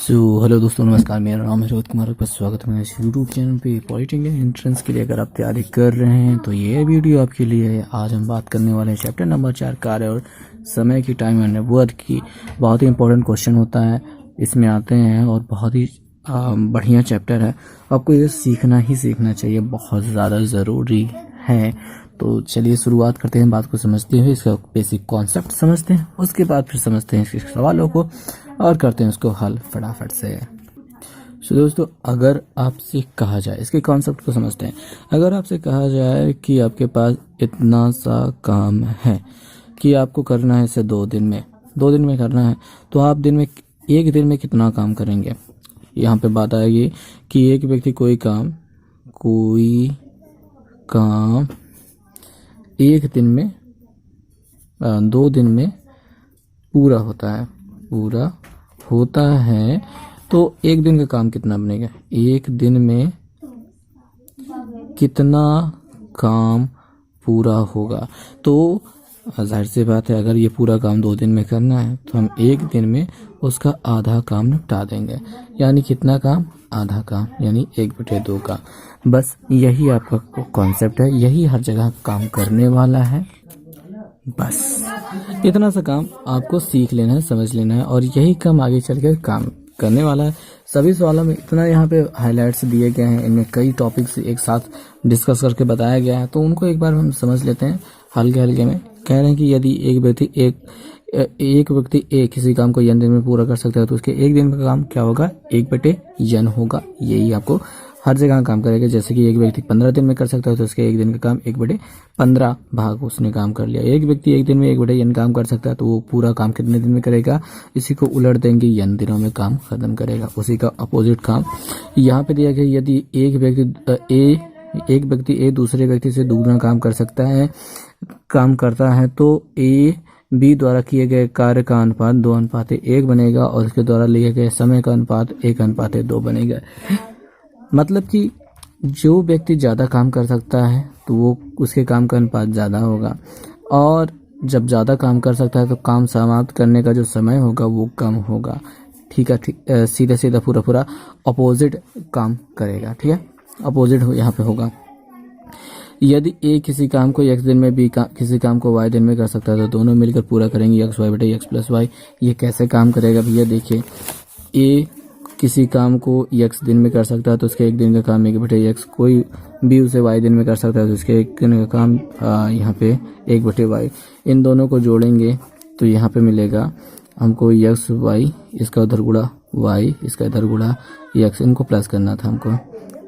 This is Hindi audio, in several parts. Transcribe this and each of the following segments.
हेलो दोस्तों, नमस्कार। मेरा नाम है रोहित कुमार। आपका स्वागत है मेरे यूट्यूब चैनल पे। पॉलिटेक्निक एंट्रेंस के लिए अगर आप तैयारी कर रहे हैं तो ये वीडियो आपके लिए है। आज हम बात करने वाले हैं चैप्टर नंबर 4 कार्य और समय की टाइम एंड वर्क की। बहुत ही इंपॉर्टेंट क्वेश्चन होता है, इसमें आते हैं और बहुत ही बढ़िया चैप्टर है। आपको ये सीखना ही सीखना चाहिए, बहुत ज़्यादा ज़रूरी है। तो चलिए शुरुआत करते हैं, बात को समझते हुए इसका बेसिक कॉन्सेप्ट समझते हैं, उसके बाद फिर समझते हैं इसके सवालों को और करते हैं उसको हल फटाफट से। तो दोस्तों, अगर आपसे कहा जाए, इसके कॉन्सेप्ट को समझते हैं। अगर आपसे कहा जाए कि आपके पास इतना सा काम है कि आपको करना है इसे 2 दिन में करना है, तो आप एक दिन में कितना काम करेंगे। यहाँ पे बात आएगी कि एक व्यक्ति कोई काम एक दिन में 2 दिन में पूरा होता है तो एक दिन का काम कितना बनेगा। एक दिन में कितना काम पूरा होगा। तो जाहिर सी बात है, अगर ये पूरा काम 2 दिन में करना है तो हम एक दिन में उसका आधा काम निपटा देंगे। यानी कितना काम? आधा काम, यानी 1/2 का। बस यही आपका कॉन्सेप्ट है, यही हर जगह काम करने वाला है। बस इतना सा काम आपको सीख लेना है, समझ लेना है, और यही काम आगे चल कर काम करने वाला है। सभी सवालों में इतना यहाँ पे हाइलाइट्स दिए गए हैं, इनमें कई टॉपिक्स एक साथ डिस्कस करके बताया गया है, तो उनको एक बार हम समझ लेते हैं हल्के में। कह रहे हैं कि यदि एक व्यक्ति किसी काम को n दिन में पूरा कर सकता है तो उसके एक दिन का काम क्या होगा? 1/n होगा। यही आपको हर जगह काम करेगा। जैसे कि एक व्यक्ति 15 दिन में कर सकता है तो उसके एक दिन का काम 1/15 भाग उसने काम कर लिया। एक व्यक्ति एक दिन में 1/n काम कर सकता है तो वो पूरा काम कितने दिन में करेगा? इसी को उलट देंगे, n दिनों में काम खत्म करेगा। उसी का अपोजिट काम यहाँ पे दिया गया। यदि एक व्यक्ति ए दूसरे व्यक्ति से दुगना काम करता है तो ए बी द्वारा किए गए कार्य का अनुपात 2:1 बनेगा और इसके द्वारा लिए गए समय का अनुपात 1:2 बनेगा। मतलब कि जो व्यक्ति ज़्यादा काम कर सकता है तो वो उसके काम का अनुपात ज़्यादा होगा, और जब ज़्यादा काम कर सकता है तो काम समाप्त करने का जो समय होगा वो कम होगा। ठीक है, सीधा पूरा अपोजिट काम करेगा। ठीक है, अपोजिट यहाँ पे होगा। यदि ए किसी काम को x दिन में, बी किसी काम को y दिन में कर सकता है तो दोनों मिलकर पूरा करेंगे x/x + y। ये कैसे काम करेगा भैया? देखिए, ए किसी काम को x दिन में कर सकता है तो उसके एक दिन का काम 1/x, कोई भी उसे y दिन में कर सकता है तो उसके एक दिन का काम यहाँ पे 1/y। इन दोनों को जोड़ेंगे तो यहाँ पे मिलेगा हमको x/y, इसका उधर गुणा y, इसका इधर गुणा x। इनको प्लस करना था हमको,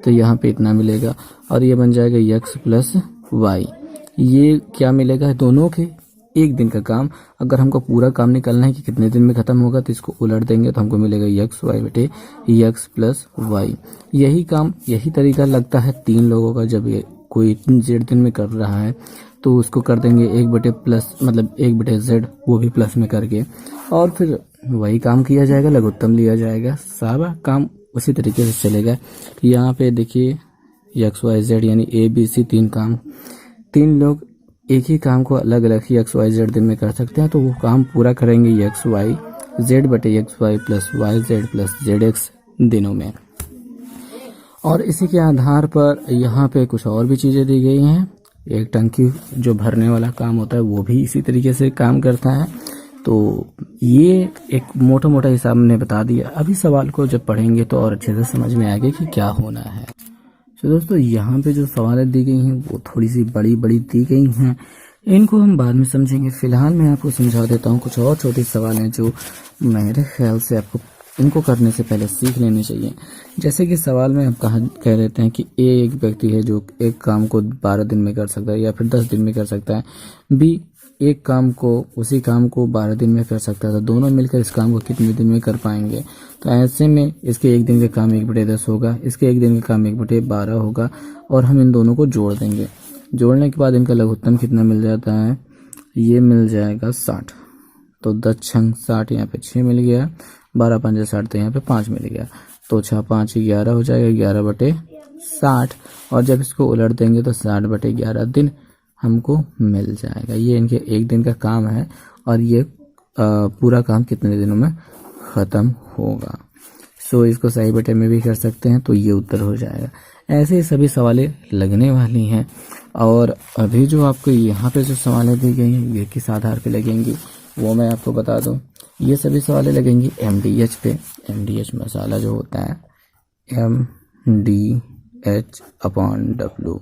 तो यहाँ पे इतना मिलेगा और ये बन जाएगा x + y। ये क्या मिलेगा? दोनों के एक दिन का काम। अगर हमको पूरा काम निकालना है कि कितने दिन में खत्म होगा तो इसको उलट देंगे तो हमको मिलेगा x/x + y। यही काम, यही तरीका लगता है 3 लोगों का। जब ये कोई z दिन में कर रहा है तो उसको कर देंगे 1/z, वो भी प्लस में करके, और फिर वही काम किया जाएगा, लघुत्तम लिया जाएगा। सारा काम उसी तरीके से चलेगा। यहाँ पे देखिए x/y/z यानी ABC 3 लोग एक ही काम को अलग अलग ही x/y/z दिन में कर सकते हैं, तो वो काम पूरा करेंगे x/y/z + yz + zx दिनों में। और इसी के आधार पर यहाँ पे कुछ और भी चीज़ें दी गई हैं। एक टंकी जो भरने वाला काम होता है वो भी इसी तरीके से काम करता है। तो ये एक मोटा हिसाब मैंने बता दिया। अभी सवाल को जब पढ़ेंगे तो और अच्छे से समझ में आएगा कि क्या होना है। तो दोस्तों, यहाँ पे जो सवालें दी गई हैं वो थोड़ी सी बड़ी दी गई हैं, इनको हम बाद में समझेंगे। फिलहाल मैं आपको समझा देता हूँ कुछ और छोटे सवाल हैं जो मेरे ख्याल से आपको इनको करने से पहले सीख लेने चाहिए। जैसे कि सवाल में आप कह देते हैं कि ए एक व्यक्ति है जो एक काम को 12 दिन में कर सकता है या फिर 10 दिन में कर सकता है। बी उसी काम को 12 दिन में कर सकता है, तो दोनों मिलकर इस काम को कितने दिन में कर पाएंगे। तो ऐसे में इसके एक दिन का काम 1/10 होगा, इसके एक दिन का काम 1/12 होगा, और हम इन दोनों को जोड़ देंगे। जोड़ने के बाद इनका लघुत्तम कितना मिल जाता है? ये मिल जाएगा 60। तो 10 छंग 60, यहाँ पे 6 मिल गया, 12 पंजे 60, तो यहाँ पे 5 मिल गया। तो 6 5 11 हो जाएगा, 11/60। और जब इसको उलट देंगे तो 60/11 दिन हमको मिल जाएगा। ये इनके एक दिन का काम है और ये पूरा काम कितने दिनों में ख़त्म होगा। सो इसको सही बटे में भी कर सकते हैं, तो ये उत्तर हो जाएगा। ऐसे ही सभी सवालें लगने वाली हैं। और अभी जो आपको यहाँ पे जो सवालें दी गई हैं ये किस आधार पे लगेंगी वो मैं आपको बता दूं। ये सभी सवालें लगेंगी MDH पे। MDH मसाला जो होता है MDH/W,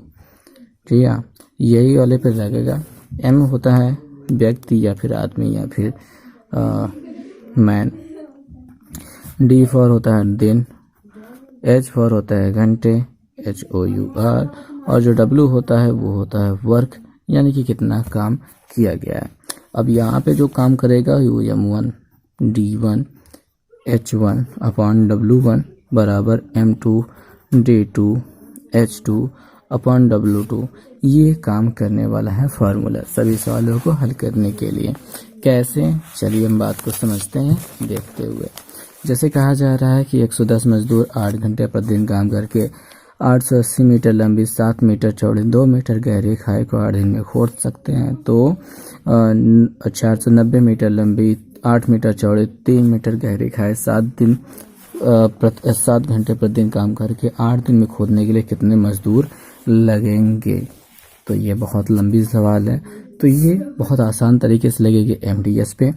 ठीक है, यही वाले पे लगेगा। M होता है व्यक्ति या फिर आदमी या फिर मैन। D फॉर होता है दिन। H फॉर होता है घंटे, HOUR। और जो W होता है वो होता है वर्क, यानी कि कितना काम किया गया है। अब यहाँ पे जो काम करेगा वो M1 D1 H1/W1 बराबर M2 D2 H2/W2। ये काम करने वाला है फार्मूला सभी सवालों को हल करने के लिए। कैसे, चलिए हम बात को समझते हैं देखते हुए। जैसे कहा जा रहा है कि 110 मजदूर 8 घंटे प्रतिदिन काम करके 880 मीटर लंबी 7 मीटर चौड़ी 2 मीटर गहरी खाई को 8 दिन में खोद सकते हैं, तो 490 मीटर लंबी 8 मीटर चौड़ी 3 मीटर गहरी खाई 7 घंटे प्रतिदिन काम करके 8 दिन में खोदने के लिए कितने मजदूर लगेंगे। तो ये बहुत लंबी सवाल है, तो ये बहुत आसान तरीके से लगेगी MDS पे।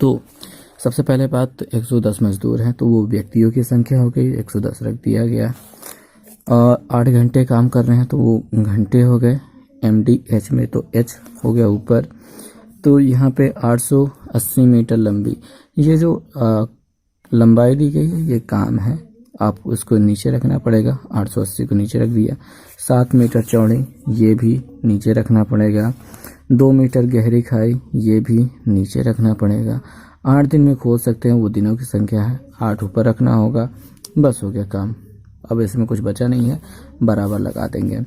तो सबसे पहले बात, तो 110 मजदूर हैं, तो वो व्यक्तियों की संख्या हो गई, 110 रख दिया गया। और 8 घंटे काम कर रहे हैं तो वो घंटे हो गए। MDH में तो H हो गया ऊपर। तो यहाँ पे 880 मीटर लंबी, ये जो लंबाई दी गई है ये काम है, आप उसको नीचे रखना पड़ेगा। 880 को नीचे रख दिया। 7 मीटर चौड़ी ये भी नीचे रखना पड़ेगा। 2 मीटर गहरी खाई ये भी नीचे रखना पड़ेगा। 8 दिन में खोद सकते हैं, वो दिनों की संख्या है, 8 ऊपर रखना होगा। बस हो गया काम। अब इसमें कुछ बचा नहीं है, बराबर लगा देंगे।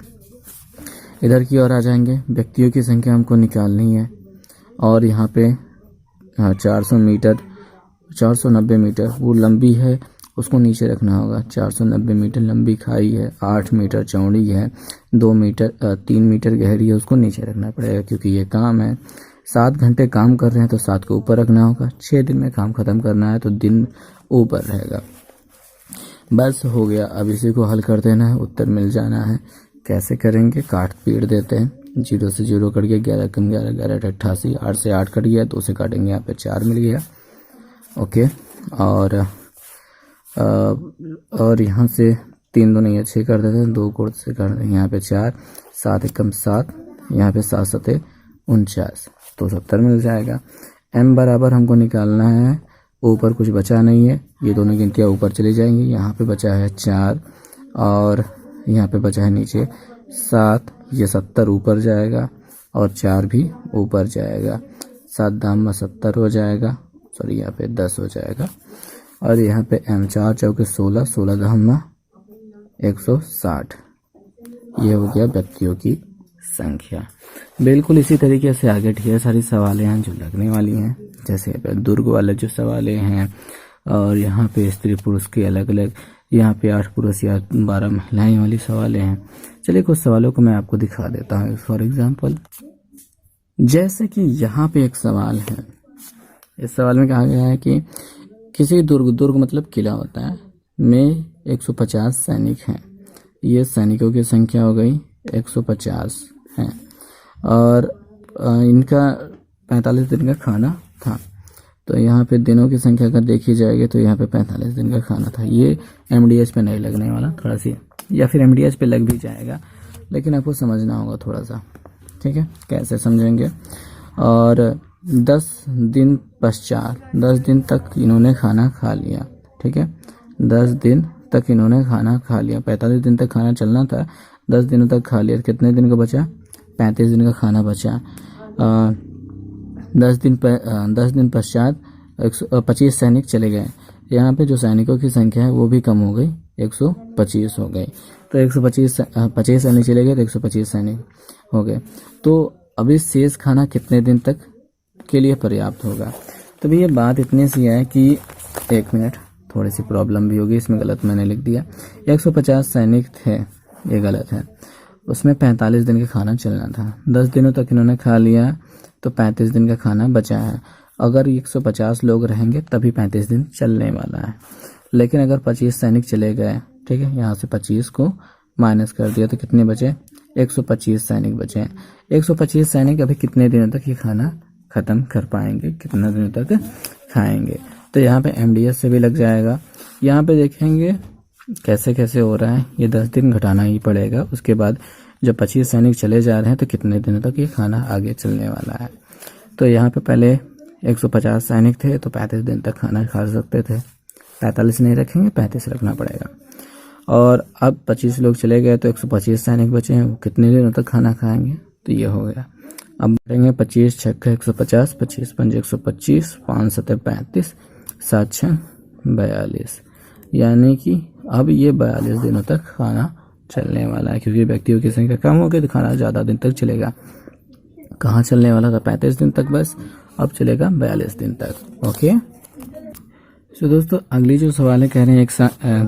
इधर की ओर आ जाएंगे, व्यक्तियों की संख्या हमको निकालनी है। और यहाँ पे 490 मीटर वो लंबी है, उसको नीचे रखना होगा। 490 मीटर लंबी खाई है, 8 मीटर चौड़ी है, 3 मीटर गहरी है, उसको नीचे रखना पड़ेगा क्योंकि ये काम है। 7 घंटे काम कर रहे हैं तो 7 को ऊपर रखना होगा। 6 दिन में काम खत्म करना है तो दिन ऊपर रहेगा। बस हो गया। अब इसी को हल कर देना है, उत्तर मिल जाना है। कैसे करेंगे, काट पीट देते हैं। 0 से 0 कट गया, 11 कम 11 11 88, 8 से 8 कट गया, 2 से काटेंगे यहाँ पे 4 मिल गया। ओके, और यहाँ से 3 दूनी या 6 कर देते हैं, 2 कोड से कर देंगे यहाँ पे 4, 7 एकम 7, यहाँ पे 7 7 49, तो 70 मिल जाएगा। M बराबर हमको निकालना है, ऊपर कुछ बचा नहीं है, ये दोनों गिनतियाँ ऊपर चली जाएंगी। यहाँ पे बचा है 4 और यहाँ पे बचा है नीचे 7, ये 70 ऊपर जाएगा और 4 भी ऊपर जाएगा। 7 दाम में 70 हो जाएगा, सॉरी यहाँ पे 10 हो जाएगा। और यहाँ पे M 4 चौके 16, 16 दाम में 160, ये हो गया व्यक्तियों की संख्या। बिल्कुल इसी तरीके से आगे ढेर सारी सवालें हैं जो लगने वाली हैं, जैसे दुर्ग वाले जो सवालें हैं, और यहाँ पे स्त्री पुरुष के अलग अलग, यहाँ पे 8 पुरुष या 12 महिलाएं वाली सवालें हैं। चलिए कुछ सवालों को मैं आपको दिखा देता हूँ। फॉर एग्जाम्पल, जैसे कि यहाँ पे एक सवाल है, इस सवाल में कहा गया है कि किसी दुर्ग मतलब किला होता है, में 150 सैनिक हैं। ये सैनिकों की संख्या हो गई 150 हैं और इनका 45 दिन का खाना था। तो यहाँ पे दिनों की संख्या अगर देखी जाएगी तो यहाँ पे 45 दिन का खाना था। ये MDH पे नहीं लगने वाला, थोड़ा सी, या फिर MDH पे लग भी जाएगा, लेकिन आपको समझना होगा थोड़ा सा, ठीक है। कैसे समझेंगे, और 10 दिन पश्चात 10 दिन तक इन्होंने खाना खा लिया, ठीक है। 10 दिन तक इन्होंने खाना खा लिया, 45 दिन तक खाना चलना था, 10 दिनों तक खा लिया। कितने दिन का बचा, 35 दिन का खाना बचा। 10 दिन पश्चात 125 सैनिक चले गए। यहाँ पे जो सैनिकों की संख्या है वो भी कम हो गई, 125 हो गई। तो 125 सैनिक चले गए तो 125 सैनिक हो गए। तो अभी शेष खाना कितने दिन तक के लिए पर्याप्त होगा। तो भी ये बात इतनी सी है कि 1 मिनट, थोड़ी सी प्रॉब्लम भी होगी, इसमें गलत मैंने लिख दिया। 150 सैनिक थे, ये गलत है, उसमें 45 दिन का खाना चलना था। 10 दिनों तक इन्होंने खा लिया तो 35 दिन का खाना बचा है। अगर 150 लोग रहेंगे तभी 35 दिन चलने वाला है। लेकिन अगर 25 सैनिक चले गए, ठीक है, यहाँ से 25 को माइनस कर दिया तो कितने बचे, 125 सैनिक बचे हैं। 125 सैनिक अभी कितने दिनों तक ये खाना ख़त्म कर पाएंगे, कितना दिनों तक खाएंगे। तो यहाँ पे MDS से भी लग जाएगा। यहाँ पे देखेंगे कैसे कैसे हो रहा है, ये 10 दिन घटाना ही पड़ेगा। उसके बाद जब 25 सैनिक चले जा रहे हैं तो कितने दिनों तक ये खाना आगे चलने वाला है। तो यहाँ पे पहले 150 सैनिक थे तो 35 दिन तक खाना खा सकते थे, 45 नहीं रखेंगे, 35 रखना पड़ेगा। और अब 25 लोग चले गए तो 125 सैनिक बचे हैं, वो कितने दिनों तक खाना खाएंगे, तो ये हो गया। अब बढ़ेंगे 25 छक्का 150, 25 पंजे 125, 5 सत्ते 35, 7 छः 42, यानी कि अब ये 42 दिनों तक खाना चलने वाला है, क्योंकि व्यक्तियों की संख्या कम हो गई तो खाना ज़्यादा दिन तक चलेगा। कहाँ चलने वाला था, 35 दिन तक बस, अब चलेगा 42 दिन तक। ओके, तो दोस्तों अगली जो सवाल है, कह रहे हैं एक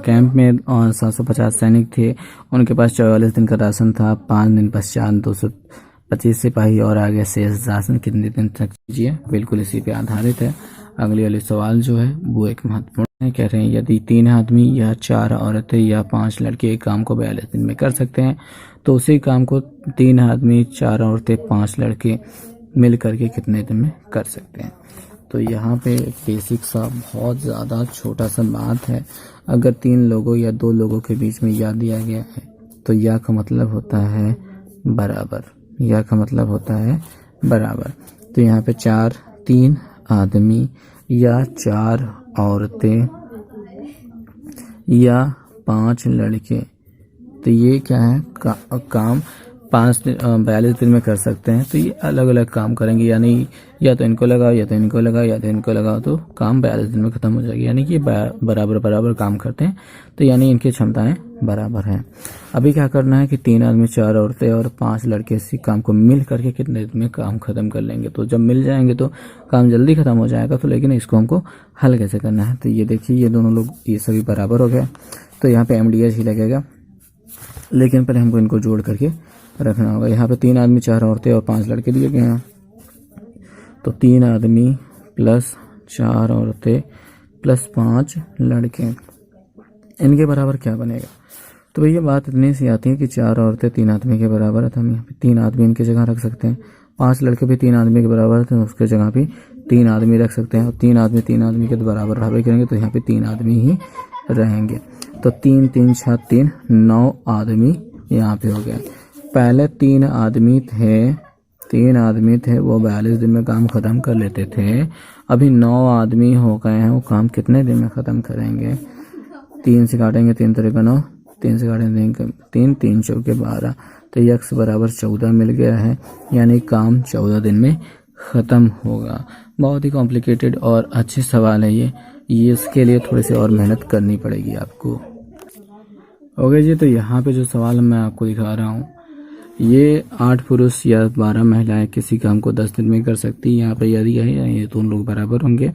कैंप में 750 सैनिक थे, उनके पास 44 दिन का राशन था। 5 दिन पश्चात 225 सिपाही और आगे शेष राशन कितने दिन तक कीजिए, बिल्कुल इसी पे आधारित है। अगली वाली सवाल जो है वो एक महत्वपूर्ण है। कह रहे हैं यदि 3 आदमी या 4 औरतें या 5 लड़के एक काम को 42 दिन में कर सकते हैं तो उसी काम को 3 आदमी 4 औरतें 5 लड़के मिल करके कितने दिन में कर सकते हैं। तो यहाँ पे बेसिक सा बहुत ज़्यादा छोटा सा बात है। अगर 3 लोगों या 2 लोगों के बीच में या दिया गया है तो या का मतलब होता है बराबर, या का मतलब होता है बराबर। तो यहाँ पे 3 आदमी या 4 औरतें या 5 लड़के, तो ये क्या है काम 42 दिन में कर सकते हैं। तो ये अलग अलग काम करेंगे, यानी या तो इनको लगाओ या तो इनको लगाओ या तो इनको लगाओ, तो काम 42 दिन में ख़त्म हो जाएगी। यानी कि बराबर बराबर काम करते हैं, तो यानी इनकी क्षमताएं बराबर हैं। अभी क्या करना है कि 3 आदमी 4 औरतें और 5 लड़के इसी काम को मिल करके कितने दिन में काम ख़त्म कर लेंगे। तो जब मिल जाएंगे तो काम जल्दी ख़त्म हो जाएगा। तो लेकिन इसको हमको हल कैसे करना है, तो ये देखिए ये दोनों लोग ये सभी बराबर हो गए, तो यहाँ पे MDS ही लगेगा। लेकिन पहले हमको इनको जोड़ करके रखना होगा। यहाँ पे 3 आदमी 4 औरतें और 5 लड़के दिए गए हैं, तो 3 आदमी प्लस 4 औरतें प्लस 5 लड़के, इनके बराबर क्या बनेगा। तो भैया बात इतनी सी आती है कि 4 औरतें 3 आदमी के बराबर है, तो हम यहाँ पे 3 आदमी इनकी जगह रख सकते हैं। 5 लड़के भी 3 आदमी के बराबर है, तो उसके जगह भी 3 आदमी रख सकते हैं। और 3 आदमी 3 आदमी के बराबर रहा करेंगे, तो यहाँ पे 3 आदमी ही रहेंगे। तो 3 3 6 3 9 आदमी यहाँ पे हो गया। पहले 3 आदमी थे वो 42 दिन में काम ख़त्म कर लेते थे। अभी 9 आदमी हो गए हैं, वो काम कितने दिन में ख़त्म करेंगे। 3 से काटेंगे 3 तरीका 9, 3 से काटेंगे 3 3 चौके 12, तो यक्स बराबर 14 मिल गया है, यानी काम 14 दिन में ख़त्म होगा। बहुत ही कॉम्प्लिकेटेड और अच्छे सवाल है ये इसके लिए थोड़ी सी और मेहनत करनी पड़ेगी आपको। ओके जी, तो यहाँ पे जो सवाल मैं आपको दिखा रहा हूँ, ये 8 पुरुष या 12 महिलाएं किसी काम को 10 दिन में कर सकती है। यहाँ पे यदि है ये दोनों लोग बराबर होंगे,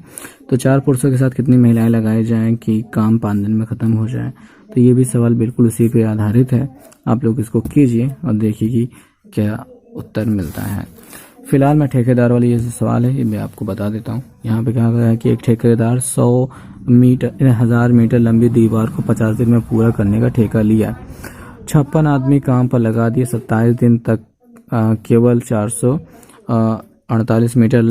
तो 4 पुरुषों के साथ कितनी महिलाएं लगाए जाएं कि काम 5 दिन में ख़त्म हो जाए। तो ये भी सवाल बिल्कुल उसी पे आधारित है। आप लोग इसको कीजिए और देखिए कि क्या उत्तर मिलता है। फिलहाल मैं ठेकेदार वाली ये सवाल है ये मैं आपको बता देता हूँ। यहाँ पे कहा गया है कि एक ठेकेदार 1000 मीटर लंबी दीवार को 50 दिन में पूरा करने का ठेका लिया। 56 आदमी काम पर लगा दिए। 27 दिन तक केवल 448 मीटर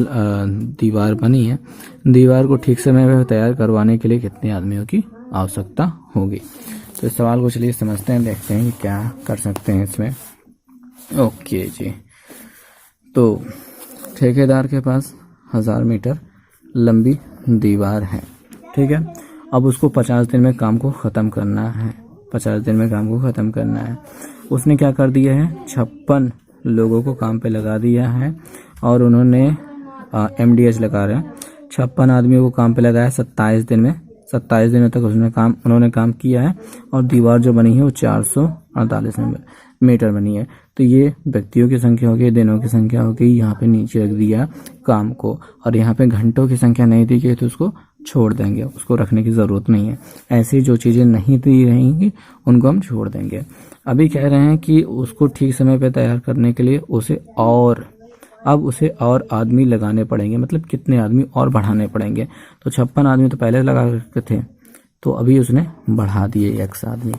दीवार बनी है। दीवार को ठीक समय में तैयार करवाने के लिए कितने आदमियों की आवश्यकता होगी। तो इस सवाल को चलिए समझते हैं, देखते हैं कि क्या कर सकते हैं इसमें। ओके जी, तो ठेकेदार के पास 1000 मीटर लंबी दीवार है, ठीक है। अब उसको 50 दिन में काम को ख़त्म करना है। 50 दिन में काम को ख़त्म करना है। उसने क्या कर दिया है, 56 लोगों को काम पे लगा दिया है और उन्होंने MDS लगा रहे हैं। 56 आदमियों को काम पे लगाया 27 दिन में। 27 दिनों तक उन्होंने काम किया है और दीवार जो बनी है वो 448 मीटर बनी है। तो ये व्यक्तियों की संख्या होगी, दिनों की संख्या होगी। यहाँ पे नीचे रख दिया काम को, और यहाँ पे घंटों की संख्या नहीं दी गई तो उसको छोड़ देंगे, उसको रखने की ज़रूरत नहीं है। ऐसी जो चीज़ें नहीं दी रहेंगी उनको हम छोड़ देंगे। अभी कह रहे हैं कि उसको ठीक समय पे तैयार करने के लिए उसे और आदमी लगाने पड़ेंगे, मतलब कितने आदमी और बढ़ाने पड़ेंगे। तो 56 आदमी तो पहले लगा रखे थे, तो अभी उसने बढ़ा दिए x आदमी।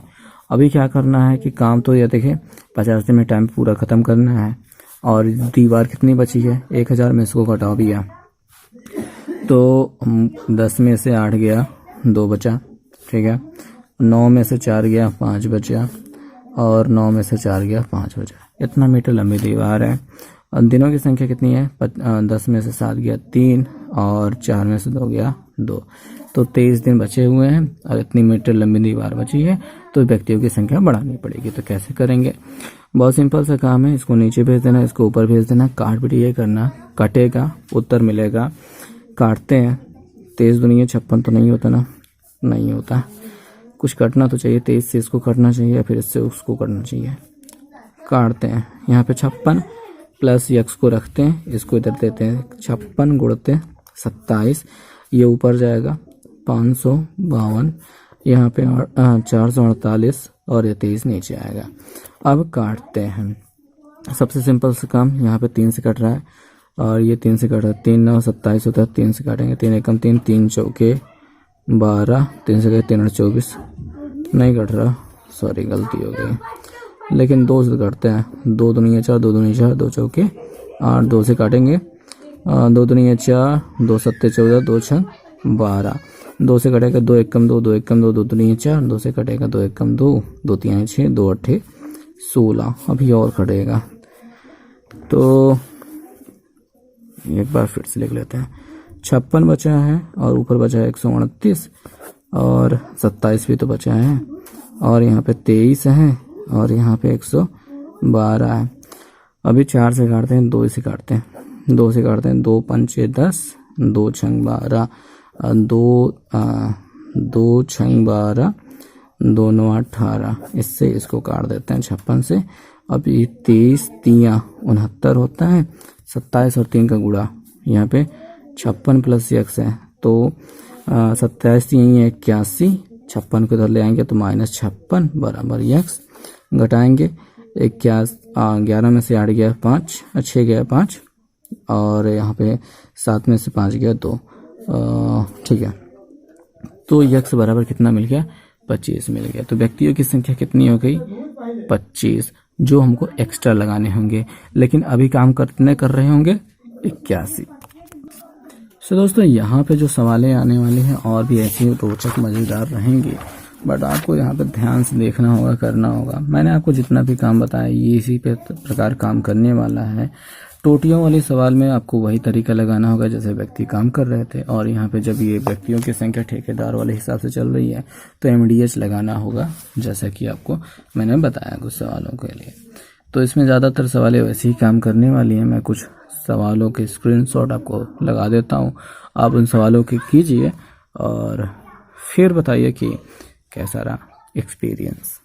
अभी क्या करना है कि काम तो ये देखें 50 दिन में टाइम पूरा ख़त्म करना है, और दीवार कितनी बची है 1000 में इसको घटाओ भैया, तो 10 में से 8 गया 2 बचा, ठीक है, 9 में से 4 गया 5 बचा, और 9 में से 4 गया 5 बचा। इतना मीटर लंबी दीवार है। दिनों की संख्या कितनी है 10 में से 7 गया 3, और 4 में से 2 गया 2, तो 23 दिन बचे हुए हैं और इतनी मीटर लंबी दीवार बची है, तो व्यक्तियों की संख्या बढ़ानी पड़ेगी। तो कैसे करेंगे, बहुत सिंपल सा काम है, इसको नीचे भेज देना, इसको ऊपर भेज देना, काट पीट ये करना, कटेगा उत्तर मिलेगा। काटते हैं, 23 दूनी 56 तो नहीं होता ना, नहीं होता, कुछ कटना तो चाहिए, 23 से इसको कटना चाहिए या फिर इससे उसको कटना चाहिए। काटते हैं, यहाँ पे 56 प्लस यक्स को रखते हैं, इसको इधर देते हैं, 56 गुणते 27, ये ऊपर जाएगा 552, यहाँ पे 448, और ये 23 नीचे आएगा। अब काटते हैं, सबसे सिंपल सा काम, यहाँ पे 3 से कट रहा है और ये 3 से कट रहा है, 3 9 27 होता है, 3 से काटेंगे, 3 एकम 3, 3 चौके 12, 3 से कटे 3 और 24, नहीं कट रहा, सॉरी गलती हो गई, लेकिन 2 से कटते हैं, 2 दूनी 4, 2 दूनी 4, 2 चौके 8, 2 से काटेंगे, 2 दूनी 4, 2 सत्ते 14, 2 छः 12, 2 से कटेगा 2 एकम 2, 2 एकम 2, 2 दूनी 4, 2 से कटेगा 2 एकम 2, 2 तीन 6, 2 अट्ठे 16, अभी और कटेगा। तो एक बार फिर से लिख लेते हैं, 56 बचा है और ऊपर बचा है 129, और 27 भी तो बचा है, और यहाँ पे 23 है, और यहाँ पे 112 है। अभी 4 से काटते हैं, 2 से काटते हैं, 2 से काटते हैं, 2 पंचे 10, 2 छंग 12, 2 छंग 12, 2 9 18, इससे इसको काट देते हैं 56 से। अब ये 23 तियाँ 69 होता है, 27 और 3 का गुणा, यहाँ पे 56 प्लस यक्स है, तो 27 यही है 81, 56 को इधर ले आएंगे तो -56 बराबर यक्स, घटाएंगे 11 में से 8 गया 5, 6 गया 5, और यहाँ पे 7 में से 5 गया 2, ठीक है, तो यक्स बराबर कितना मिल गया 25 मिल गया। तो व्यक्तियों की संख्या कितनी हो गई 25, जो हमको एक्स्ट्रा लगाने होंगे, लेकिन अभी काम कितने कर रहे होंगे 81। तो दोस्तों यहाँ पे जो सवालें आने वाले हैं और भी ऐसी रोचक मज़ेदार रहेंगी, बट आपको यहाँ पे ध्यान से देखना होगा, करना होगा। मैंने आपको जितना भी काम बताया ये इसी पे प्रकार काम करने वाला है। टोटियों वाले सवाल में आपको वही तरीका लगाना होगा जैसे व्यक्ति काम कर रहे थे, और यहाँ पे जब ये व्यक्तियों की संख्या ठेकेदार वाले हिसाब से चल रही है तो MDH लगाना होगा, जैसा कि आपको मैंने बताया कुछ सवालों के लिए। तो इसमें ज़्यादातर सवालें वैसे ही काम करने वाली हैं। मैं कुछ सवालों के स्क्रीनशॉट आपको लगा देता हूँ, आप उन सवालों की कीजिए और फिर बताइए कि कैसा रहा एक्सपीरियंस।